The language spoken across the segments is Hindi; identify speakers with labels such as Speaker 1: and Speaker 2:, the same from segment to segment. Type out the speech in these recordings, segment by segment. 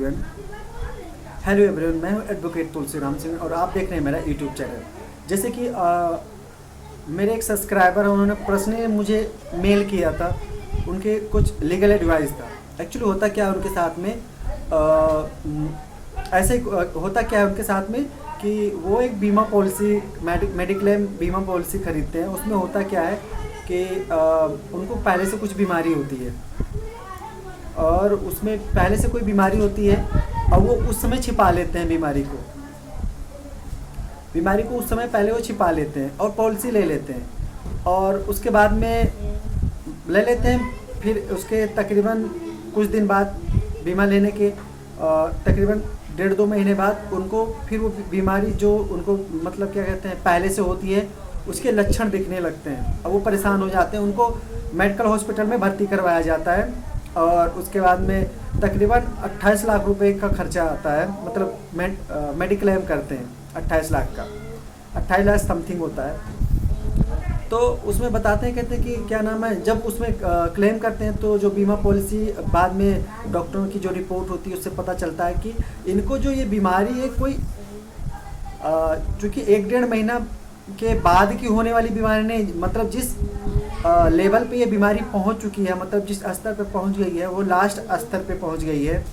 Speaker 1: एवरीवन। हेलो एवरीवन, मैं हूं एडवोकेट तुलसीराम सिंह और आप देख रहे हैं मेरा यूट्यूब चैनल। जैसे कि मेरे एक सब्सक्राइबर हैं, उन्होंने पर्सनली मुझे मेल किया था, उनके कुछ लीगल एडवाइस था। एक्चुअली होता क्या है उनके साथ में, ऐसे होता क्या है उनके साथ में कि वो एक बीमा पॉलिसी मेडिक्लेम बीमा पॉलिसी खरीदते हैं। उसमें होता क्या है कि उनको पहले से कुछ बीमारी होती है और उसमें पहले से कोई बीमारी होती है और वो उस समय छिपा लेते हैं बीमारी को उस समय पहले वो छिपा लेते हैं और पॉलिसी ले लेते हैं और उसके बाद में ले लेते हैं। फिर उसके तकरीबन कुछ दिन बाद बीमा लेने के तकरीबन 1.5-2 महीने बाद उनको फिर वो बीमारी जो उनको मतलब क्या कहते हैं पहले से होती है, उसके लक्षण दिखने लगते हैं और वो परेशान हो जाते हैं। उनको मेडिकल हॉस्पिटल में भर्ती करवाया जाता है और उसके बाद में तकरीबन 28 लाख रुपए का खर्चा आता है। मतलब मेडिक्लेम करते हैं 28 लाख का, 28 लाख समथिंग होता है। तो उसमें बताते हैं, कहते हैं कि क्या नाम है, जब उसमें क्लेम करते हैं तो जो बीमा पॉलिसी बाद में डॉक्टरों की जो रिपोर्ट होती है उससे पता चलता है कि इनको जो ये बीमारी है कोई चूँकि 1-1.5 महीना के बाद की होने वाली बीमारी नहीं, मतलब जिस लेवल पे ये बीमारी पहुंच चुकी है, मतलब जिस स्तर पे पहुंच गई है वो लास्ट स्तर पे पहुंच गई है,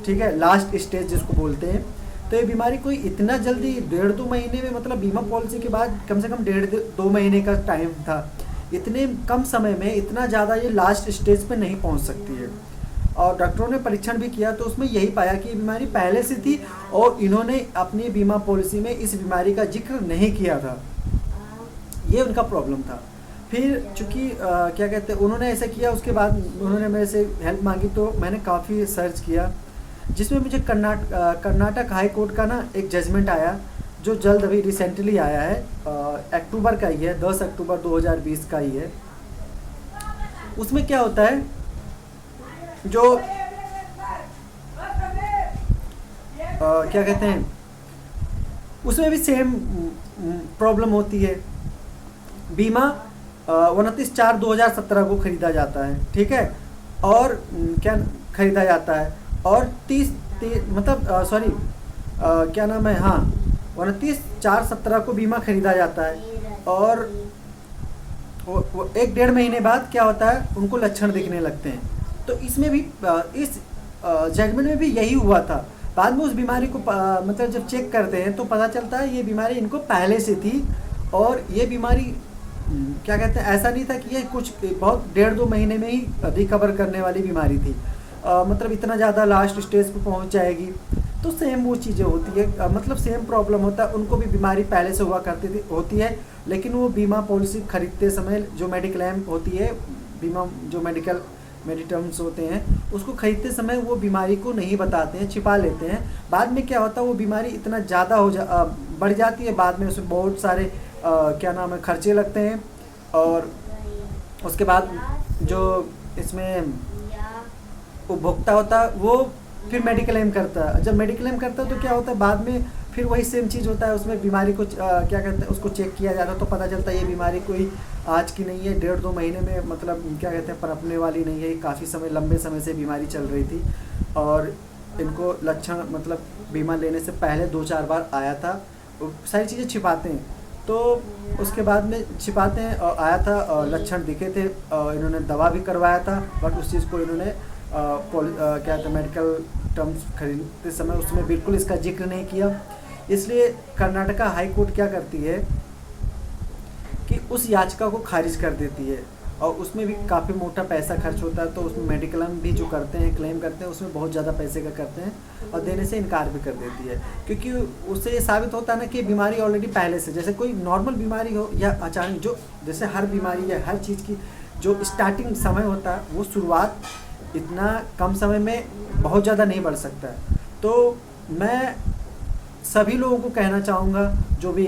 Speaker 1: ठीक है, लास्ट स्टेज जिसको बोलते हैं। तो ये बीमारी कोई इतना जल्दी 1.5-2 महीने में, मतलब बीमा पॉलिसी के बाद कम से कम 1.5-2 महीने का टाइम था, इतने कम समय में इतना ज़्यादा ये लास्ट स्टेज पे नहीं पहुंच सकती है। और डॉक्टरों ने परीक्षण भी किया तो उसमें यही पाया कि बीमारी पहले से थी और इन्होंने अपनी बीमा पॉलिसी में इस बीमारी का जिक्र नहीं किया था, ये उनका प्रॉब्लम था। फिर चूँकि क्या कहते हैं उन्होंने ऐसा किया, उसके बाद उन्होंने मेरे से हेल्प मांगी तो मैंने काफ़ी सर्च किया, जिसमें मुझे कर्नाटक हाई कोर्ट का ना एक जजमेंट आया जो जल्द अभी रिसेंटली आया है, अक्टूबर का ही है, 10 अक्टूबर 2020 का ही है। उसमें क्या होता है, जो क्या कहते हैं उसमें भी सेम प्रॉब्लम होती है। बीमा 29/4/2017 को खरीदा जाता है, ठीक है, और क्या खरीदा जाता है और 30 मतलब सॉरी क्या नाम है, हाँ 29/4/17 को बीमा खरीदा जाता है और वो 1-1.5 महीने बाद क्या होता है उनको लक्षण दिखने लगते हैं। तो इसमें भी इस जजमेंट में भी यही हुआ था। बाद में उस बीमारी को मतलब जब चेक करते हैं तो पता चलता है ये बीमारी इनको पहले से थी और ये बीमारी क्या कहते हैं ऐसा नहीं था कि ये कुछ बहुत 1.5-2 महीने में ही रिकवर करने वाली बीमारी थी, मतलब इतना ज़्यादा लास्ट स्टेज पे पहुंच जाएगी। तो सेम वो चीज़ें होती है, मतलब सेम प्रॉब्लम होता है, उनको भी बीमारी पहले से हुआ करती थी होती है, लेकिन वो बीमा पॉलिसी खरीदते समय जो मेडिक्लेम होती है, बीमा जो मेडिटर्म्स होते हैं उसको खरीदते समय वो बीमारी को नहीं बताते हैं, छिपा लेते हैं। बाद में क्या होता है वो बीमारी इतना ज़्यादा बढ़ जाती है, बाद में उसमें बहुत सारे क्या नाम है खर्चे लगते हैं और उसके बाद जो इसमें उपभोक्ता होता है वो फिर मेडिक्लेम करता है। जब मेडिक्लेम करता है तो क्या होता है बाद में फिर वही सेम चीज़ होता है, उसमें बीमारी को क्या कहते हैं उसको चेक किया जाता है तो पता चलता है ये बीमारी कोई आज की नहीं है, 1.5-2 महीने में मतलब क्या कहते हैं पनपने वाली नहीं है, काफ़ी समय लंबे समय से बीमारी चल रही थी और इनको लक्षण मतलब बीमा लेने से पहले 2-4 बार आया था। सारी चीज़ें छिपाते हैं तो उसके बाद में छिपाते हैं और आया था और लक्षण दिखे थे और इन्होंने दवा भी करवाया था, बट उस चीज़ को इन्होंने क्या कहते हैं मेडिकल टर्म्स खरीदते समय उसमें बिल्कुल इसका जिक्र नहीं किया। इसलिए कर्नाटका हाई कोर्ट क्या करती है कि उस याचिका को खारिज कर देती है और उसमें भी काफ़ी मोटा पैसा खर्च होता है, तो उसमें मेडिक्लेम भी जो करते हैं क्लेम करते हैं उसमें बहुत ज़्यादा पैसे का करते हैं और देने से इनकार भी कर देती है, क्योंकि उससे ये साबित होता है ना कि बीमारी ऑलरेडी पहले से, जैसे कोई नॉर्मल बीमारी हो या अचानक जो जैसे हर बीमारी या हर चीज़ की जो स्टार्टिंग समय होता है वो शुरुआत इतना कम समय में बहुत ज़्यादा नहीं बढ़ सकता है। तो मैं सभी लोगों को कहना चाहूँगा जो भी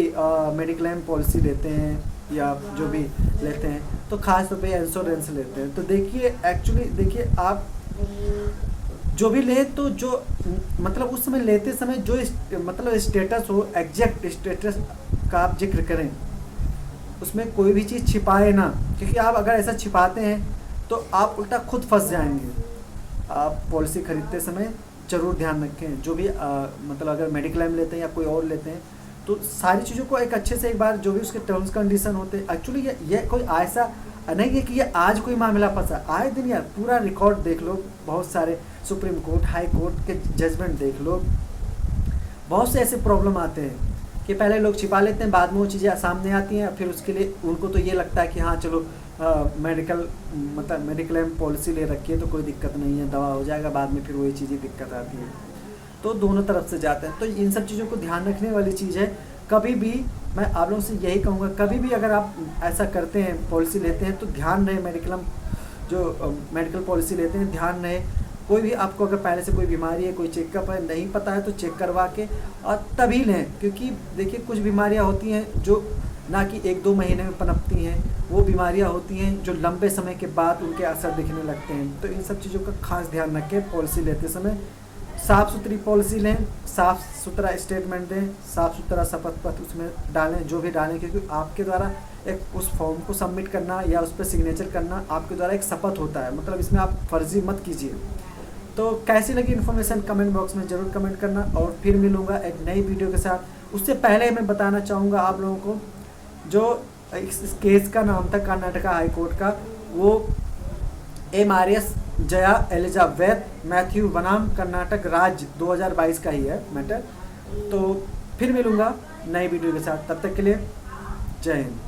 Speaker 1: मेडिक्लेम पॉलिसी लेते हैं या जो भी लेते हैं तो ख़ास तौर पे इंश्योरेंस लेते हैं तो देखिए, एक्चुअली देखिए आप जो भी ले तो जो मतलब उस समय लेते समय जो मतलब स्टेटस हो, एग्जैक्ट स्टेटस का आप जिक्र करें, उसमें कोई भी चीज़ छिपाए ना, क्योंकि आप अगर ऐसा छिपाते हैं तो आप उल्टा खुद फंस जाएंगे। आप पॉलिसी खरीदते समय ज़रूर ध्यान रखें। जो भी मतलब अगर मेडिक्लेम लेते हैं या कोई और लेते हैं तो सारी चीज़ों को एक अच्छे से एक बार जो भी उसके टर्म्स कंडीशन होते हैं, एक्चुअली ये कोई ऐसा नहीं है कि ये आज कोई मामला फंसा, आए दिन यार पूरा रिकॉर्ड देख लो, बहुत सारे सुप्रीम कोर्ट हाई कोर्ट के जजमेंट देख लो, बहुत से ऐसे प्रॉब्लम आते हैं कि पहले लोग छिपा लेते हैं, बाद में वो चीज़ें सामने आती हैं, फिर उसके लिए उनको तो ये लगता है कि हाँ चलो मेडिकल मतलब मेडिक्लेम पॉलिसी ले रखी है तो कोई दिक्कत नहीं है, दवा हो जाएगा, बाद में फिर वही चीज़ें दिक्कत आती है। तो दोनों तरफ से जाते हैं, तो इन सब चीज़ों को ध्यान रखने वाली चीज़ है। कभी भी मैं आप लोगों से यही कहूँगा, कभी भी अगर आप ऐसा करते हैं पॉलिसी लेते हैं तो ध्यान रहे मेडिकल पॉलिसी लेते हैं ध्यान रहे, कोई भी आपको अगर पहले से कोई बीमारी है, कोई चेकअप है, नहीं पता है तो चेक करवा के और तभी लें। क्योंकि देखिए कुछ बीमारियां होती हैं जो ना कि 1-2 महीने में पनपती हैं, वो बीमारियां होती हैं जो लंबे समय के बाद उनके असर दिखने लगते हैं। तो इन सब चीज़ों का खास ध्यान रखें पॉलिसी लेते समय, साफ़ सुथरी पॉलिसी लें, साफ़ सुथरा स्टेटमेंट दें, साफ़ सुथरा शपथ पत्र उसमें डालें जो भी डालें, क्योंकि आपके द्वारा एक उस फॉर्म को सबमिट करना या उस पर सिग्नेचर करना आपके द्वारा एक शपथ होता है, मतलब इसमें आप फर्जी मत कीजिए। तो कैसी लगी इन्फॉर्मेशन कमेंट बॉक्स में ज़रूर कमेंट करना, और फिर मिलूँगा एक नई वीडियो के साथ। उससे पहले मैं बताना चाहूँगा आप लोगों को, जो इस केस का नाम था कर्नाटका हाई कोर्ट का, वो MRS जया एलिजाबेथ मैथ्यू बनाम कर्नाटक राज्य 2022 का ही है मैटर। तो फिर मिलूँगा नई वीडियो के साथ, तब तक के लिए जय हिंद।